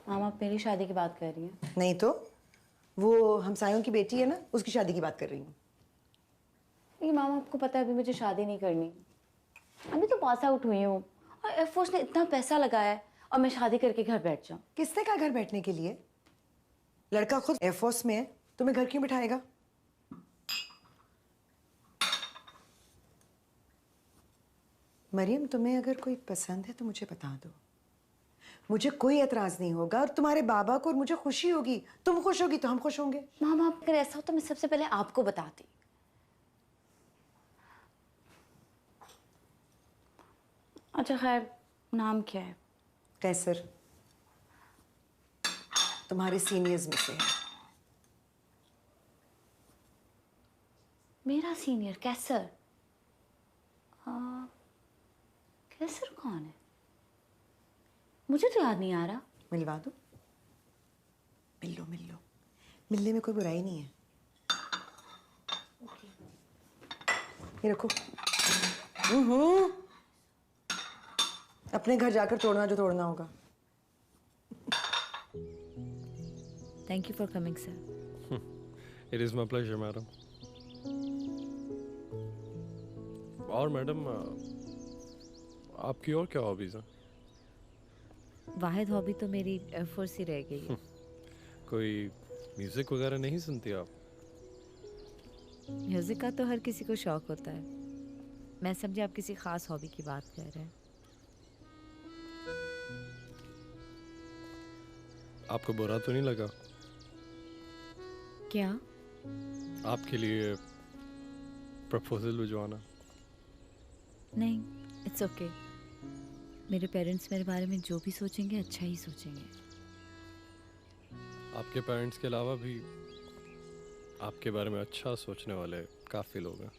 मामा आप मेरी शादी की बात कर रही हैं? नहीं तो, वो हमसायों की बेटी है ना, उसकी शादी की बात कर रही हूँ। नहीं मामा, आपको पता है अभी मुझे शादी नहीं करनी। अभी तो पास आउट हुई हूँ और एयरफोर्स ने इतना पैसा लगाया है और मैं शादी करके घर बैठ जाऊँ। किसने कहा घर बैठने के लिए? लड़का खुद एयरफोर्स में है, तुम्हें घर क्यों बिठाएगा? मरियम, तुम्हें अगर कोई पसंद है तो मुझे बता दो, मुझे कोई एतराज नहीं होगा और तुम्हारे बाबा को और मुझे खुशी होगी। तुम खुश होगी तो हम खुश होंगे। मामा अगर ऐसा हो तो मैं सबसे पहले आपको बताती। अच्छा खैर, नाम क्या है? कैसर, तुम्हारे सीनियर्स में से है। मेरा सीनियर कैसर? कैसर कौन है? मुझे तो याद नहीं आ रहा। मिलवा दो। मिल लो मिल लो, मिलने में कोई बुराई नहीं है। ये रखो। अपने घर जाकर तोड़ना जो तोड़ना होगा। Thank you for coming, sir. It is my pleasure, madam. और मैडम, आपकी और क्या हॉबीज हैं? वाहिद हॉबी तो मेरी एयरफोर्स ही रह गई है। कोई म्यूजिक वगैरह नहीं सुनती आप? म्यूजिक का तो हर किसी को शौक होता है। मैं समझी आप किसी खास हॉबी की बात कर रहे हैं। आपको बुरा तो नहीं लगा? क्या? आपके लिए प्रपोजल भिजवाना? नहीं, इट्स ओके। मेरे पेरेंट्स मेरे बारे में जो भी सोचेंगे अच्छा ही सोचेंगे। आपके पेरेंट्स के अलावा भी आपके बारे में अच्छा सोचने वाले काफ़ी लोग हैं।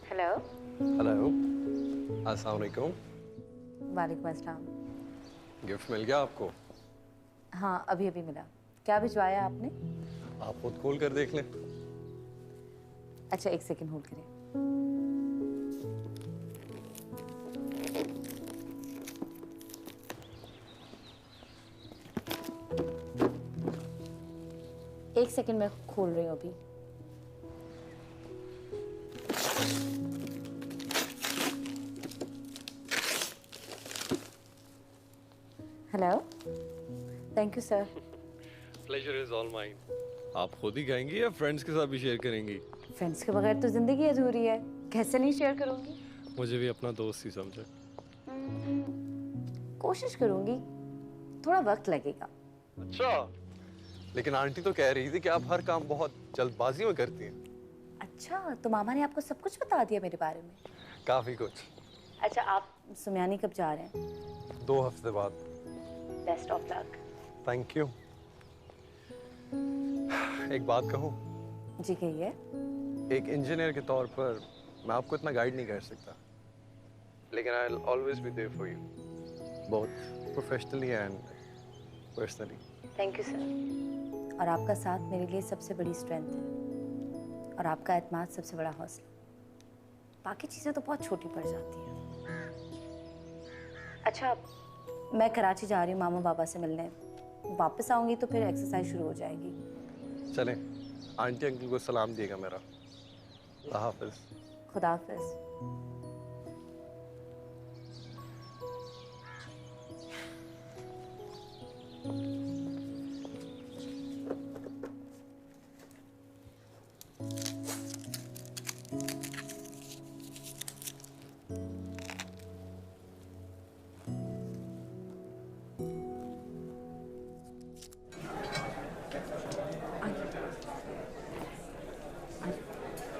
हेलो। हेलो, अस्सलाम वालेकुम। वालेकुम अस्सलाम। गिफ्ट मिल गया आपको? हाँ अभी अभी मिला। क्या भिजवाया आपने? आप खुद खोल कर देख लें। अच्छा एक सेकंड होल्ड करें। एक सेकंड मैं खोल रही हूँ अभी। Hello, thank you sir. Pleasure is all mine. आप खुद ही खाएंगी या फ्रेंड्स के साथ भी शेयर करेंगी? फ्रेंड्स के बगैर तो जिंदगी अधूरी है, कैसे नहीं शेयर करूंगी। मुझे भी अपना दोस्त ही समझे। कोशिश करूंगी, थोड़ा वक्त लगेगा। अच्छा, लेकिन आंटी तो कह रही थी कि आप हर काम बहुत जल्दबाजी में करती हैं। अच्छा, तो मामा ने आपको सब कुछ बता दिया मेरे बारे में? काफी कुछ। अच्छा, आप सुमयानी कब जा रहे हैं? 2 हफ्ते बाद। Best of luck. Thank you. एक बात कहूँ? जी कहिए। एक इंजीनियर के तौर पर मैं आपको इतना गाइड नहीं कर सकता, लेकिन I will always be there for you, both professionally and personally. Thank you sir. और आपका साथ मेरे लिए सबसे बड़ी स्ट्रेंथ है, और आपका एतमाद सबसे बड़ा हौसला। बाकी चीज़ें तो बहुत छोटी पड़ जाती हैं। अच्छा, मैं कराची जा रही हूँ मामा बाबा से मिलने। वापस आऊँगी तो फिर एक्सरसाइज शुरू हो जाएगी। चलें, आंटी अंकल को सलाम दिएगा मेरा। अल्लाह हाफिज। खुदा हाफिज।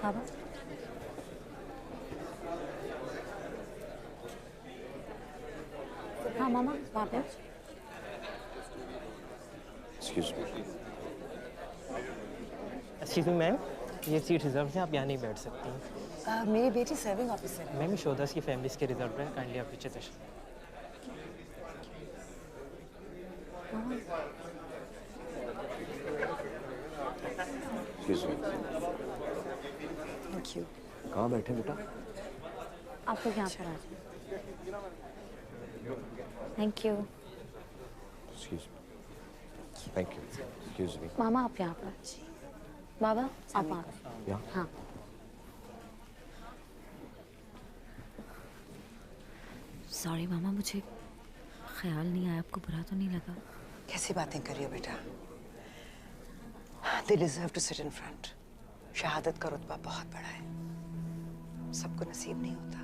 बाबा, हाँ मामा, वहाँ पे। एक्सक्यूज मी मैम, ये सीट रिजर्व है, आप यहाँ नहीं बैठ सकती हैं। मेरी बेटी सर्विंग ऑफिसर है। मैम ये शोदास की फैमिलीज के रिजर्व है, काइंडली आप पीछे तशरीफ। Thank you. कहाँ बैठे बेटा? आप लोग यहाँ पर आ जाओ। Thank you. Thank you. Excuse me. मामा आप यहाँ पर। बाबा आप वहाँ पर। यहाँ? हाँ। सॉरी मामा, मुझे ख्याल नहीं आया। आपको बुरा तो नहीं लगा? कैसी बातें कर रही हो बेटा? They deserve to sit in front. शहादत का रुतबा बहुत बड़ा है, सबको नसीब नहीं होता।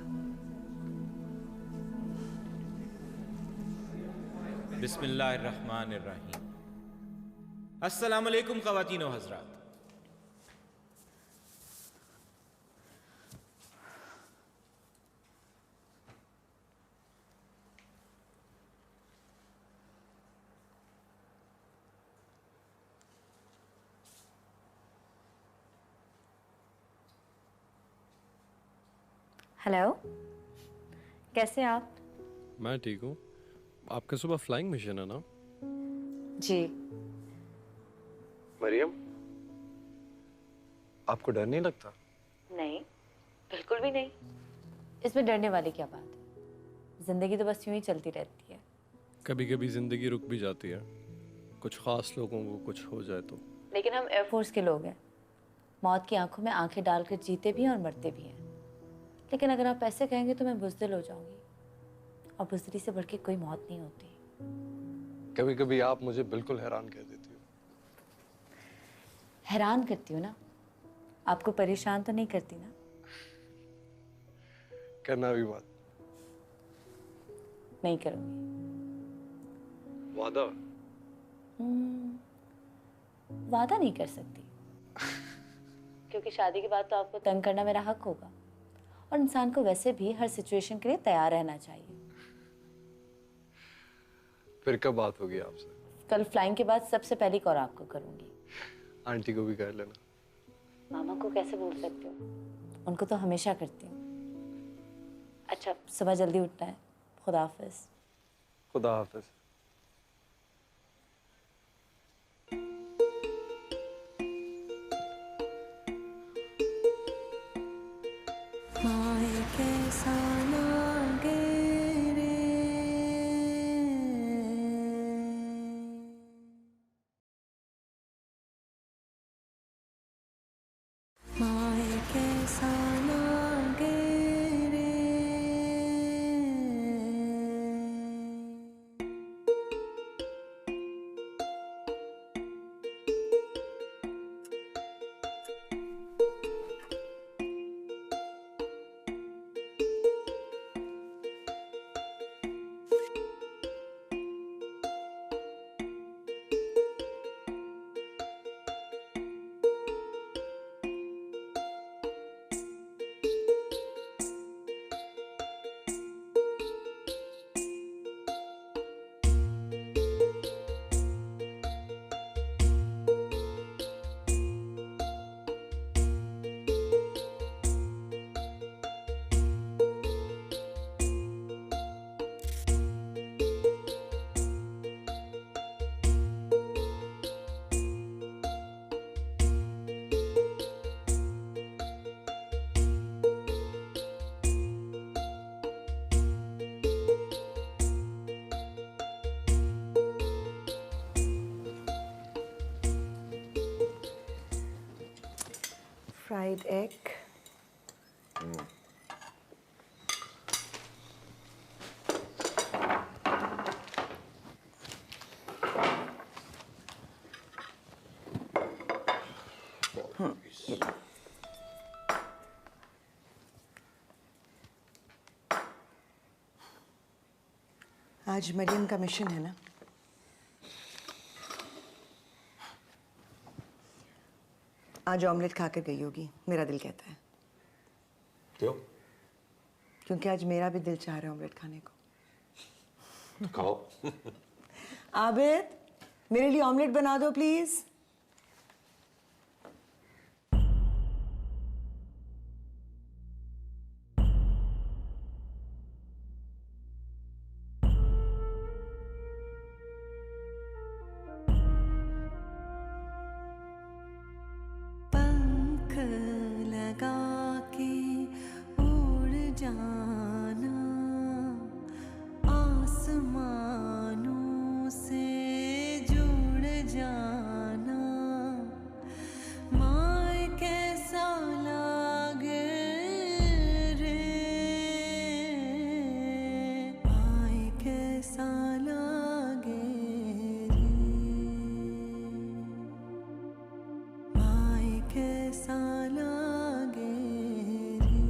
बिस्मिल्लाहिर्रहमानिर्रहीम। अस्सलाम वालेकुम ख़वातीन व हज़रात। हेलो, कैसे आप? मैं ठीक हूँ। आपका सुबह फ्लाइंग मिशन है ना? जी। मरियम, आपको डर नहीं लगता? नहीं, बिल्कुल भी नहीं। इसमें डरने वाली क्या बात है? जिंदगी तो बस यूं ही चलती रहती है। कभी कभी जिंदगी रुक भी जाती है, कुछ खास लोगों को कुछ हो जाए तो। लेकिन हम एयरफोर्स के लोग हैं, मौत की आंखों में आंखें डालकर जीते भी हैं और मरते भी हैं। लेकिन अगर आप ऐसे कहेंगे तो मैं बुज़दिल हो जाऊंगी, और बुज़दिली से बढ़ के कोई मौत नहीं होती। कभी कभी आप मुझे बिल्कुल हैरान कर देती हो। हैरान करती हूँ ना, आपको परेशान तो नहीं करती ना? करना भी मत। नहीं करूँगी। वादा? वादा नहीं कर सकती, क्योंकि शादी के बाद तो आपको तंग करना मेरा हक होगा, और इंसान को वैसे भी हर सिचुएशन के लिए तैयार रहना चाहिए। फिर कब बात होगी आपसे? कल फ्लाइंग के बाद सबसे पहली कॉल आपको करूंगी। आंटी को भी कर लेना। मामा को कैसे भूल सकती हूँ, उनको तो हमेशा करती हूँ। अच्छा, सुबह जल्दी उठना है। खुदा हाफिज। खुदा हाफिज। माए कैसा लागे रे, माए कैसा लागे रे, boiled egg. आज मरियम का मिशन है ना? आज ऑमलेट खाकर गई होगी, मेरा दिल कहता है। क्यों? क्योंकि आज मेरा भी दिल चाह रहा है ऑमलेट खाने को। खाओ। आबिद, मेरे लिए ऑमलेट बना दो प्लीज। पंख लगा के उड़ जाना आसमानों से जुड़ जाना माए कैसा लागे रे माए कैसा लागे रे माए कैसा लागे रे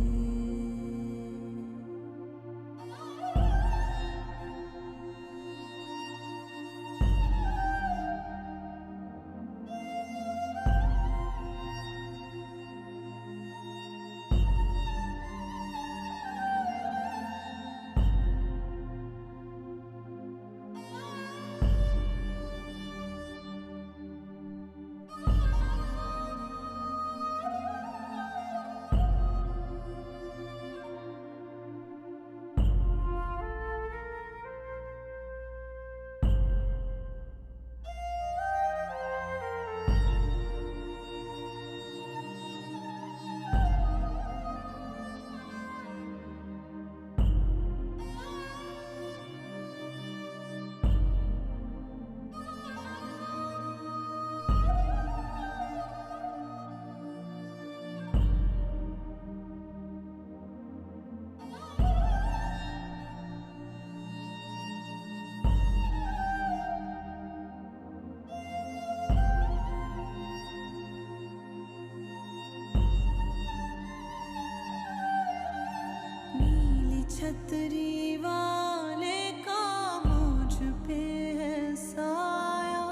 नीली छतरी वाले का मुझ पे है साया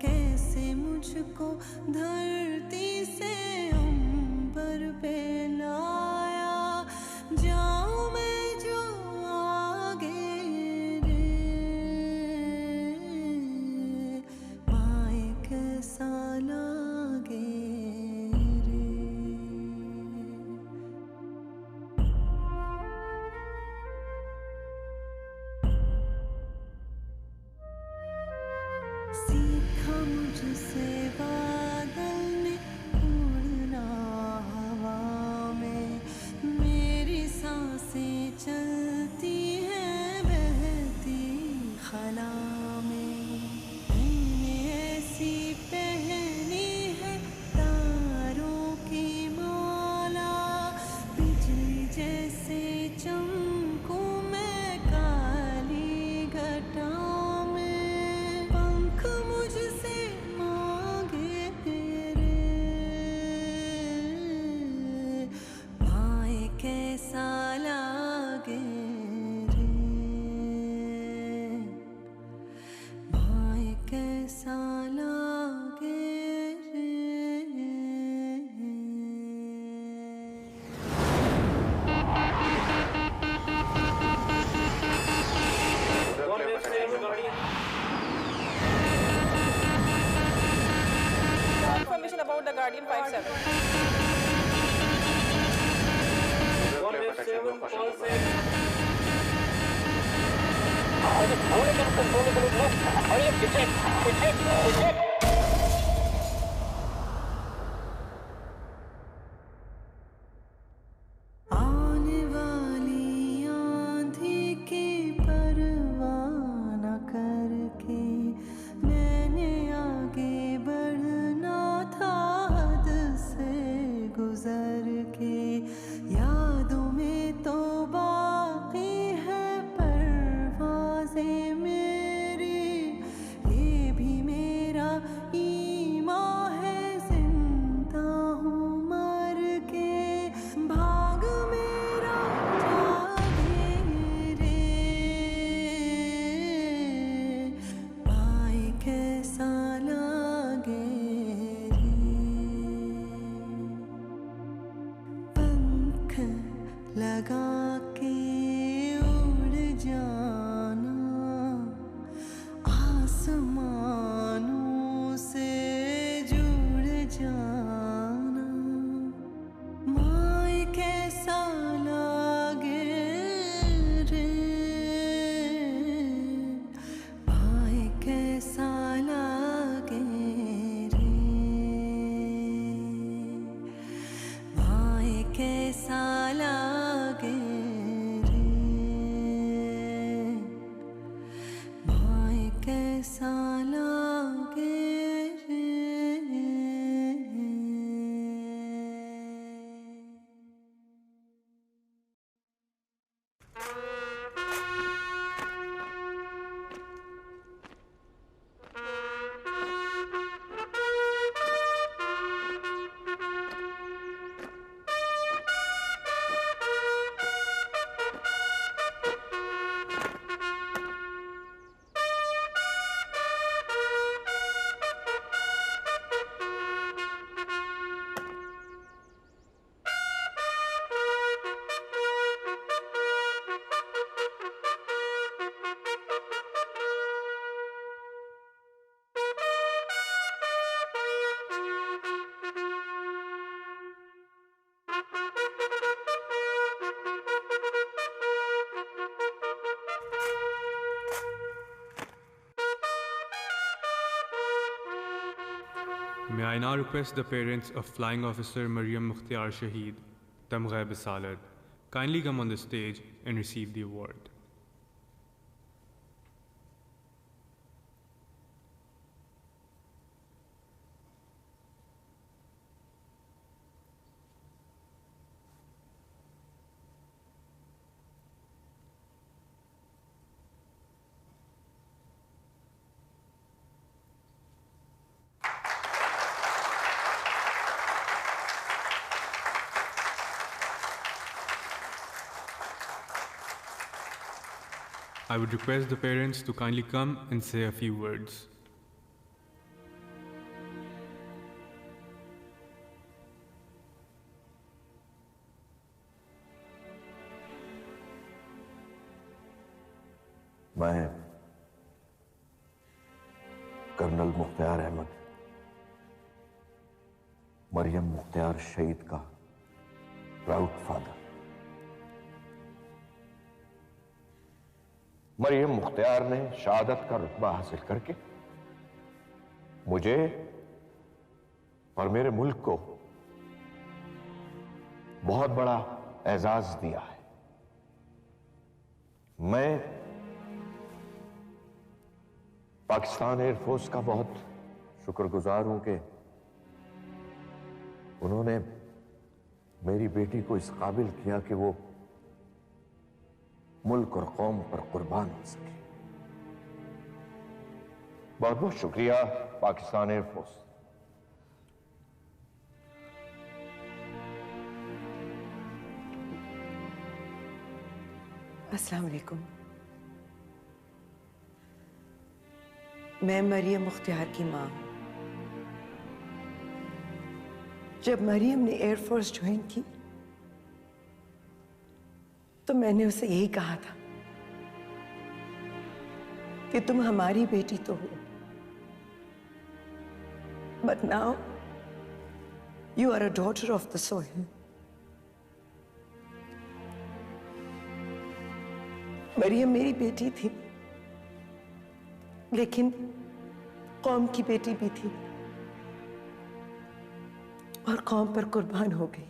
कैसे मुझको धरती से अंबर पे लाया जाऊं मैं जो आगे रे माए कैसा लागे रे सीखा मुझसे बादल ने उड़ना हवा में मेरी सांसें चलती हैं बहती खला में मैंने ऐसी पहनी है तारों की माला बिजली जैसे चमकूं मैं काली घटा में पंख मुझसे मांगे रे माए कैसा लागे रे माए कैसा लागे रे Information about the Guardian 57. आने वाली आंधी की परवाह न करके मैंने आगे बढ़ना था हद से गुजर May I now request the parents of Flying Officer Mariam Mukhtiar Shaheed, Tamgha Bisalat, kindly come on the stage and receive the award. I would request the parents to kindly come and say a few words. मैं colonel Mukhtiar Ahmad, Maryam Mukhtiar शहीद का proud father. Maryam Mukhtiar ने शहादत का रुतबा हासिल करके मुझे और मेरे मुल्क को बहुत बड़ा एजाज दिया है। मैं पाकिस्तान एयरफोर्स का बहुत शुक्रगुजार हूं कि उन्होंने मेरी बेटी को इस काबिल किया कि वो मुल्क और कौम पर कुर्बान हो सके। बहुत बहुत शुक्रिया पाकिस्तान एयरफोर्स। अस्सलाम वालेकुम। मैं मरियम मुख्तियार की मां हूं। जब मरियम ने एयरफोर्स ज्वाइन की तो मैंने उसे यही कहा था कि तुम हमारी बेटी तो हो, but now you are a daughter of the soil. Mariam मेरी बेटी थी, लेकिन कौम की बेटी भी थी और कौम पर कुर्बान हो गई।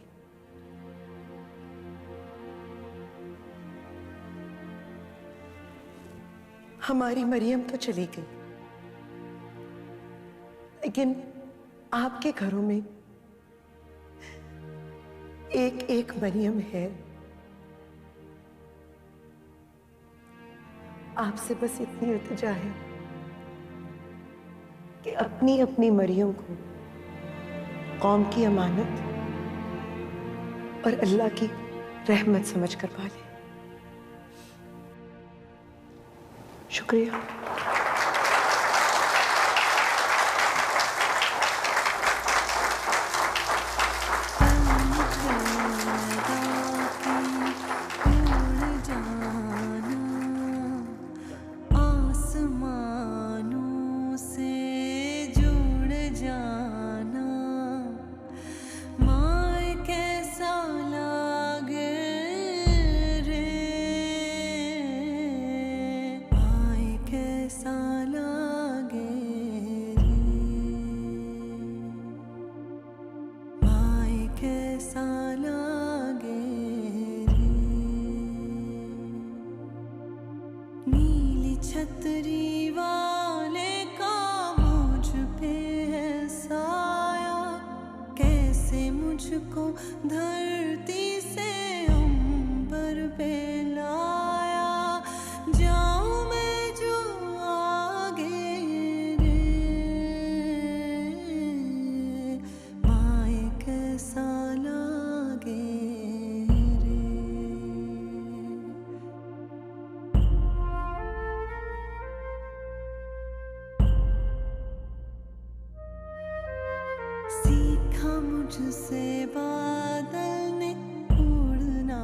हमारी मरियम तो चली गई, लेकिन आपके घरों में एक एक मरियम है। आपसे बस इतनी इल्तिजा है कि अपनी अपनी मरियम को कौम की अमानत और अल्लाह की रहमत समझ कर पाले। शुक्रिया। छतरी वाले का मुझ पे है साया, कैसे मुझको धरती से अंबर पे लाया। जाऊं मैं जो आगे रे, माए कैसा लागे मुझसे बादल ने उड़ना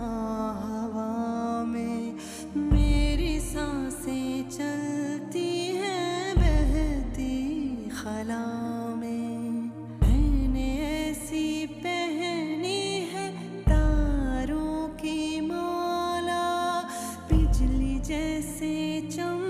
हवा में, मेरी सांसें चलती हैं बहती खला में। मैंने ऐसी पहनी है तारों की माला, बिजली जैसे चम